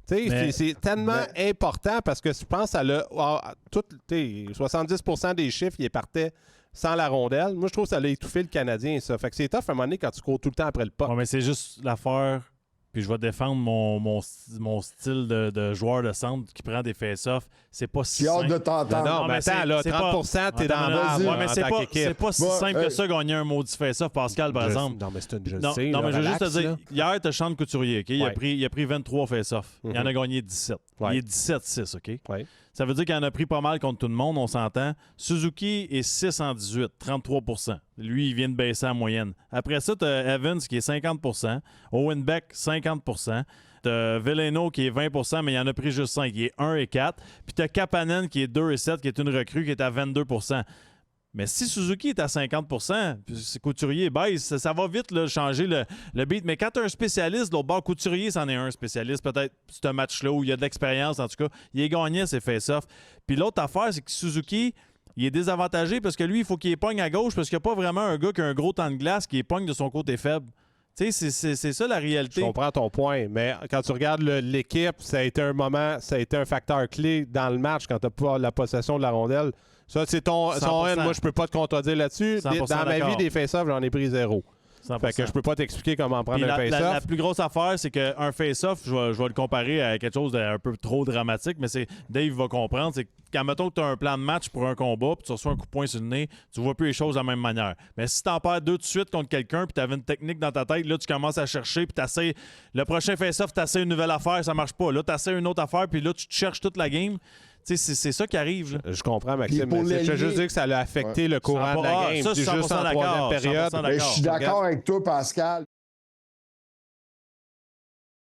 C'est tellement important parce que je pense que 70% des chiffres, ils partaient sans la rondelle. Moi, je trouve que ça a étouffé le Canadien, ça. Fait que c'est tough à un moment donné quand tu cours tout le temps après le puck. Ouais, mais c'est juste l'affaire. Puis je vais défendre mon style de joueur de centre qui prend des face-offs. C'est pas si simple. J'ai hâte de t'entendre. Non, mais attends, là, 30%, t'es dans la merde. Ouais, mais c'est pas si simple que ça, gagner un maudit face-off, Pascal, par exemple. Non, mais c'est une Non, mais je veux juste te dire, hier, tu as Sean Couturier, OK? Il a pris 23 face-offs. Il en a gagné 17. Il est 17-6, OK? Ouais. Ça veut dire qu'il en a pris pas mal contre tout le monde, on s'entend. Suzuki est 6 en 18, 33%. Lui, il vient de baisser en moyenne. Après ça, tu as Evans qui est 50%, Owen Beck, 50%. Tu as Veleno qui est 20%, mais il en a pris juste 5. Il est 1 et 4. Puis tu as Kapanen qui est 2 et 7, qui est une recrue qui est à 22%. Mais si Suzuki est à 50%, puis Couturier baisse, ça va vite là, changer le beat. Mais quand tu as un spécialiste, l'autre bord, Couturier, c'en est un spécialiste, peut-être c'est un match-là où il y a de l'expérience, en tout cas. Il est gagné ses face-offs. Puis l'autre affaire, c'est que Suzuki, il est désavantagé parce que lui, il faut qu'il épogne à gauche parce qu'il n'y a pas vraiment un gars qui a un gros temps de glace qui épogne de son côté faible. Tu sais, c'est ça la réalité. Je comprends ton point, mais quand tu regardes l'équipe, ça a été un facteur clé dans le match quand tu n'as pas la possession de la rondelle. Ça, c'est ton N. Moi, je peux pas te contredire là-dessus. Dans ma vie, des face-offs, j'en ai pris 0. 100%. Fait que je peux pas t'expliquer comment prendre un face-off. La plus grosse affaire, c'est qu'un face-off, je vais le comparer à quelque chose d'un peu trop dramatique, mais Dave va comprendre, c'est quand, mettons que tu as un plan de match pour un combat, puis tu reçois un coup de poing sur le nez, tu vois plus les choses de la même manière. Mais si tu en perds 2 tout de suite contre quelqu'un, puis tu avais une technique dans ta tête, là, tu commences à chercher, puis tu essaies. Le prochain face-off, tu essaies une nouvelle affaire, ça marche pas. Là, tu essaies une autre affaire, puis là, tu te cherches toute la game. C'est ça qui arrive. Là. Je comprends, Maxime. Mais je veux juste dire que ça a affecté le courant de la game. Ça, c'est juste en troisième période. Je suis d'accord avec toi, Pascal.